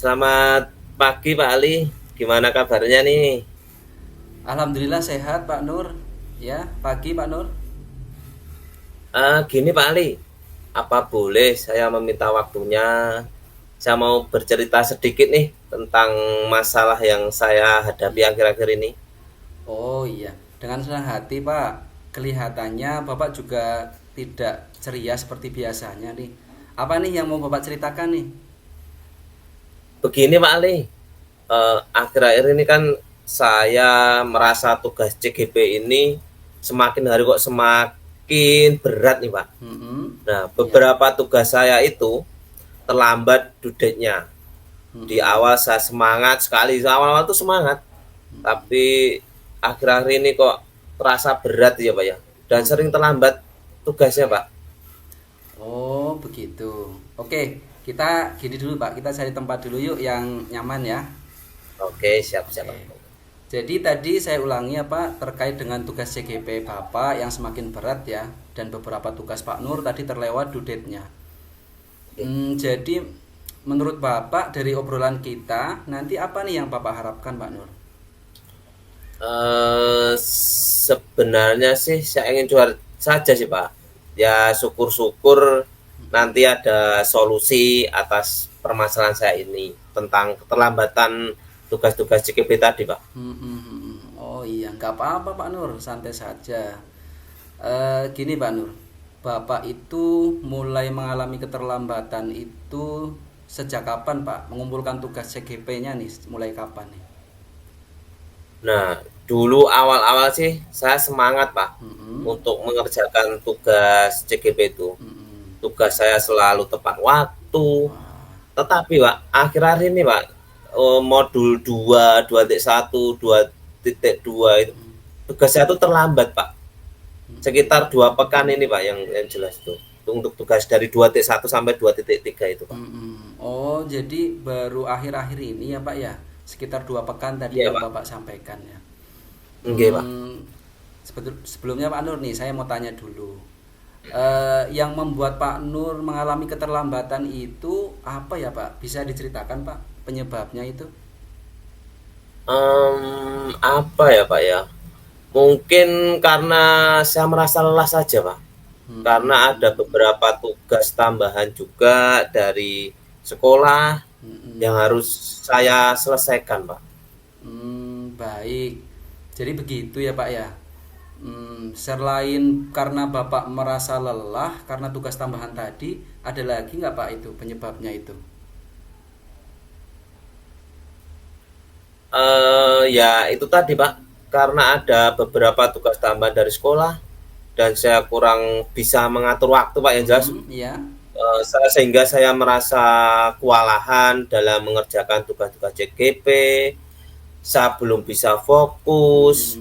Selamat pagi Pak Ali, gimana kabarnya nih? Alhamdulillah sehat Pak Nur. Ya, pagi Pak Nur. Gini Pak Ali, apa boleh saya meminta waktunya? Saya mau bercerita sedikit nih tentang masalah yang saya hadapi Iya. akhir-akhir ini. Oh iya, dengan senang hati Pak. Kelihatannya Bapak juga tidak ceria seperti biasanya nih. Apa nih yang mau Bapak ceritakan nih? Begini Pak Ali, akhir-akhir ini kan saya merasa tugas CGP ini semakin hari kok semakin berat nih Pak. Nah, Iya. beberapa tugas saya itu terlambat due date-nya. Di awal saya semangat sekali, awal-awal tuh semangat, tapi akhir-akhir ini kok terasa berat ya Pak ya, dan sering terlambat tugasnya Pak. Oh, begitu. Oke, kita gini dulu Pak. Kita cari tempat dulu yuk yang nyaman ya. Oke, siap-siap Oke. Pak. Jadi tadi saya ulangi apa terkait dengan tugas CGP Bapak yang semakin berat ya dan beberapa tugas Pak Nur tadi terlewat due date-nya. Oke. Jadi menurut Bapak dari obrolan kita nanti apa nih yang Bapak harapkan Pak Nur? Sebenarnya sih saya ingin jual saja sih Pak, ya syukur-syukur nanti ada solusi atas permasalahan saya ini tentang keterlambatan tugas-tugas CGP tadi Pak. Oh iya, nggak apa-apa Pak Nur, santai saja. Gini Pak Nur, Bapak itu mulai mengalami keterlambatan itu sejak kapan Pak? Mengumpulkan tugas CGP-nya nih, mulai kapan nih? Nah, dulu awal-awal sih saya semangat Pak Mm-mm. untuk mengerjakan tugas CGP itu. Mm-mm. Tugas saya selalu tepat waktu. Wah. Tetapi Pak, akhir-akhir ini Pak, modul 2, 2.1, 2.2 itu tugas saya itu terlambat Pak. Sekitar 2 pekan ini Pak yang jelas itu. Untuk tugas dari 2.1 sampai 2.3 itu Pak. Oh, jadi baru akhir-akhir ini ya Pak ya? Sekitar 2 pekan tadi Iya yang Pak. Bapak sampaikan ya. Oke Pak. Sebelumnya Pak Nur nih, saya mau tanya dulu. Yang membuat Pak Nur mengalami keterlambatan itu apa ya Pak? Bisa diceritakan Pak penyebabnya itu? Apa ya Pak ya? Mungkin karena saya merasa lelah saja Pak. Karena ada beberapa tugas tambahan juga dari sekolah yang harus saya selesaikan Pak. Baik. Jadi begitu ya Pak ya. Selain karena Bapak merasa lelah karena tugas tambahan tadi, ada lagi nggak Pak itu penyebabnya itu? Ya itu tadi Pak, karena ada beberapa tugas tambahan dari sekolah dan saya kurang bisa mengatur waktu Pak, yang jelas Ya. sehingga saya merasa kewalahan dalam mengerjakan tugas-tugas CGP. Saya belum bisa fokus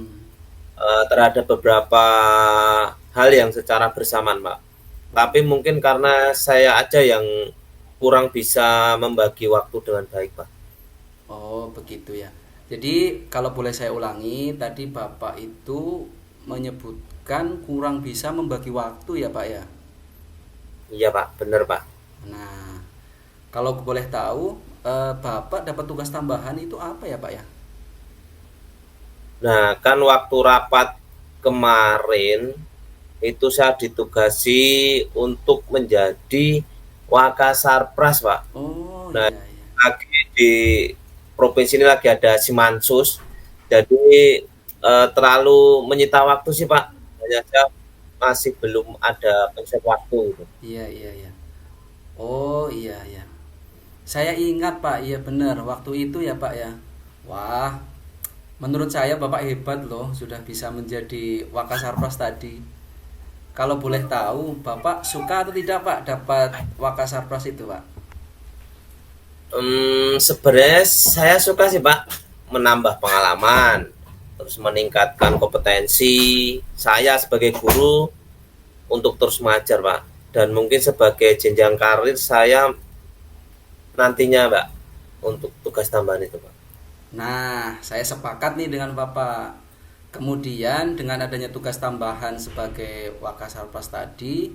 terhadap beberapa hal yang secara bersamaan Pak. Tapi mungkin karena saya aja yang kurang bisa membagi waktu dengan baik Pak. Oh, begitu ya. Jadi, kalau boleh saya ulangi, tadi Bapak itu menyebutkan kurang bisa membagi waktu ya, Pak ya. Iya Pak, bener Pak. Nah, kalau boleh tahu, Bapak dapat tugas tambahan itu apa ya, Pak ya? Nah, kan waktu rapat kemarin itu saya ditugasi untuk menjadi Wakasarpras, Pak. Oh, Nah, iya iya. lagi di provinsi ini lagi ada Simansus, jadi terlalu menyita waktu sih, Pak. Hanya saya masih belum ada pencet waktu gitu. Iya iya iya. Oh, iya iya. Saya ingat, Pak. Iya benar, waktu itu ya, Pak ya. Wah, menurut saya Bapak hebat loh, sudah bisa menjadi Wakasarpras tadi. Kalau boleh tahu, Bapak suka atau tidak Pak dapat Wakasarpras itu Pak? Sebenarnya saya suka sih Pak, menambah pengalaman, terus meningkatkan kompetensi saya sebagai guru untuk terus mengajar Pak. Dan mungkin sebagai jenjang karir saya nantinya Pak, untuk tugas tambahan itu Pak. Nah, saya sepakat nih dengan Bapak. Kemudian dengan adanya tugas tambahan sebagai Wakasarpras tadi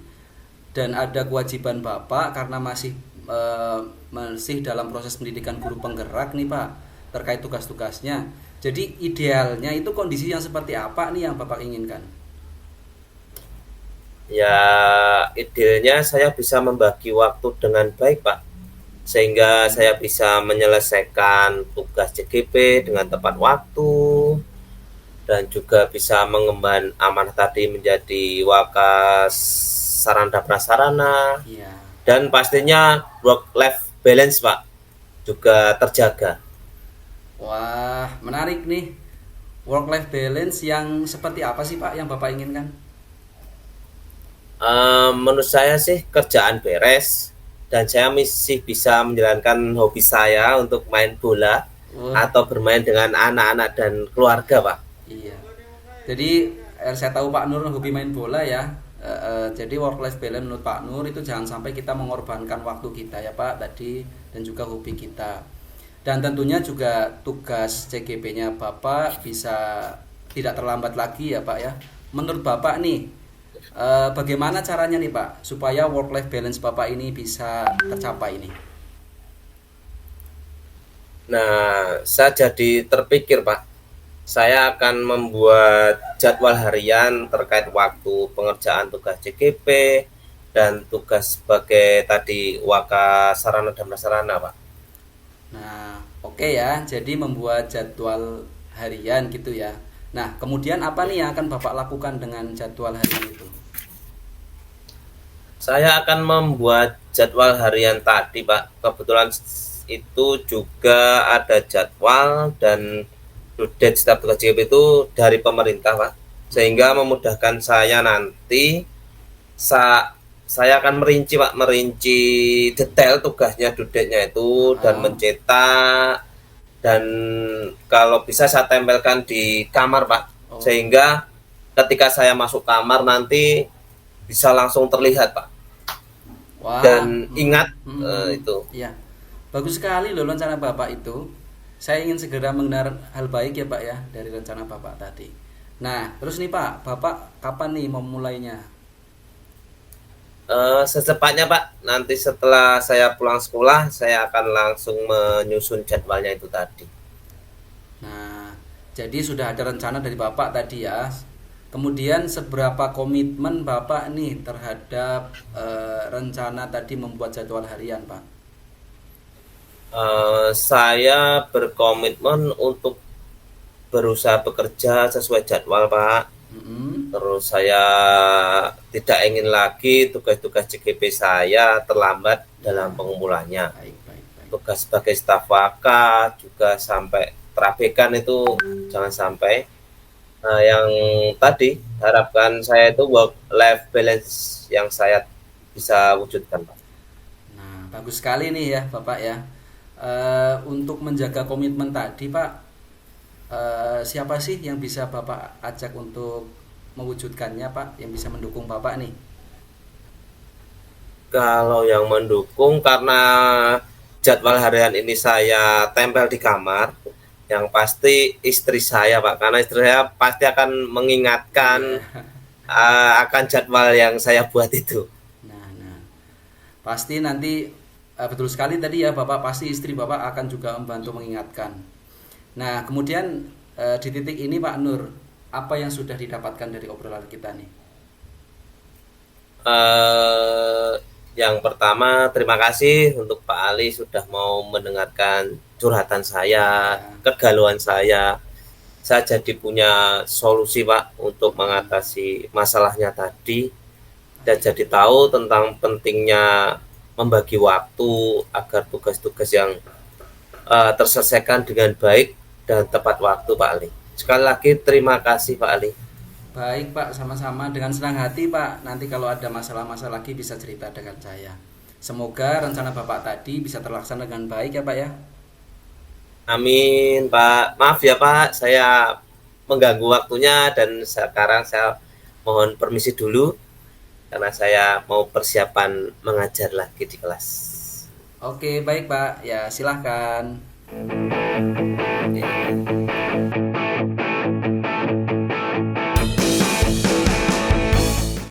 dan ada kewajiban Bapak karena masih eh, masih dalam proses pendidikan guru penggerak nih Pak, terkait tugas-tugasnya. Jadi idealnya itu kondisi yang seperti apa nih yang Bapak inginkan? Ya, idealnya saya bisa membagi waktu dengan baik, Pak. Sehingga saya bisa menyelesaikan tugas CGP dengan tepat waktu dan juga bisa mengemban amanah tadi menjadi wakas sarana prasarana Iya. dan pastinya work life balance, Pak, juga terjaga. Wah, menarik nih. Work life balance yang seperti apa sih Pak yang Bapak inginkan? Menurut saya sih kerjaan beres dan saya masih bisa menjalankan hobi saya untuk main bola Wah, atau bermain dengan anak-anak dan keluarga, Pak. iya. Jadi saya tahu Pak Nur hobi main bola ya. Jadi work life balance menurut Pak Nur itu jangan sampai kita mengorbankan waktu kita ya Pak tadi, dan juga hobi kita. Dan tentunya juga tugas CGP-nya Bapak bisa tidak terlambat lagi ya Pak ya. Menurut Bapak nih, bagaimana caranya nih Pak supaya work life balance Bapak ini bisa tercapai ini? Nah, saya jadi terpikir, Pak. Saya akan membuat jadwal harian terkait waktu pengerjaan tugas CGP dan tugas sebagai tadi waka sarana dan prasarana, Pak. Nah, oke ya. Jadi membuat jadwal harian gitu ya. Nah, kemudian apa nih yang akan Bapak lakukan dengan jadwal harian itu? Saya akan membuat jadwal harian tadi, Pak. Kebetulan itu juga ada jadwal dan due date setiap tugas CGP itu dari pemerintah, Pak. Sehingga memudahkan saya nanti saya akan merinci, Pak, merinci detail tugasnya, due date-nya itu dan Ah, mencetak dan kalau bisa saya tempelkan di kamar, Pak. oh, Sehingga ketika saya masuk kamar nanti bisa langsung terlihat, Pak. wah, Dan ingat itu. ya, bagus sekali loh rencana Bapak itu. Saya ingin segera mendengar hal baik ya Pak ya dari rencana Bapak tadi. Nah, terus nih Pak, Bapak kapan nih mau mulainya? Secepatnya, Pak. Nanti setelah saya pulang sekolah, saya akan langsung menyusun jadwalnya itu tadi. Nah, jadi sudah ada rencana dari Bapak tadi ya. Kemudian seberapa komitmen Bapak nih terhadap rencana tadi membuat jadwal harian, Pak? Saya berkomitmen untuk berusaha bekerja sesuai jadwal, Pak. Mm-mm. Terus saya tidak ingin lagi tugas-tugas CGP saya terlambat Ya, dalam pengumpulannya. baik, baik, baik. Tugas sebagai staf waka juga sampai terabekan itu jangan sampai. Nah, yang tadi harapkan saya itu work life balance yang saya bisa wujudkan, Pak. Nah, bagus sekali nih ya, Bapak ya. Untuk menjaga komitmen tadi, Pak, siapa sih yang bisa Bapak ajak untuk mewujudkannya, Pak? Yang bisa mendukung Bapak nih? Kalau yang mendukung karena jadwal harian ini saya tempel di kamar, yang pasti istri saya, Pak, karena istri saya pasti akan mengingatkan Iya. akan jadwal yang saya buat itu. Nah, pasti nanti betul sekali tadi ya Bapak, pasti istri Bapak akan juga membantu mengingatkan. Nah, kemudian di titik ini Pak Nur, apa yang sudah didapatkan dari obrolan kita nih? eh, yang pertama, terima kasih untuk Pak Ali sudah mau mendengarkan curhatan saya, Ya. kegalauan saya. Saya jadi punya solusi, Pak, untuk mengatasi masalahnya tadi dan Baik. jadi tahu tentang pentingnya membagi waktu agar tugas-tugas yang terselesaikan dengan baik dan tepat waktu, Pak Ali. Sekali lagi terima kasih, Pak Ali. Baik Pak, sama-sama dengan senang hati Pak. Nanti kalau ada masalah-masalah lagi bisa cerita dengan saya. Semoga rencana Bapak tadi bisa terlaksana dengan baik ya Pak ya. Amin, Pak. Maaf ya, Pak, saya mengganggu waktunya dan sekarang saya mohon permisi dulu karena saya mau persiapan mengajar lagi di kelas. Oke, baik Pak. Ya, silahkan. Oke.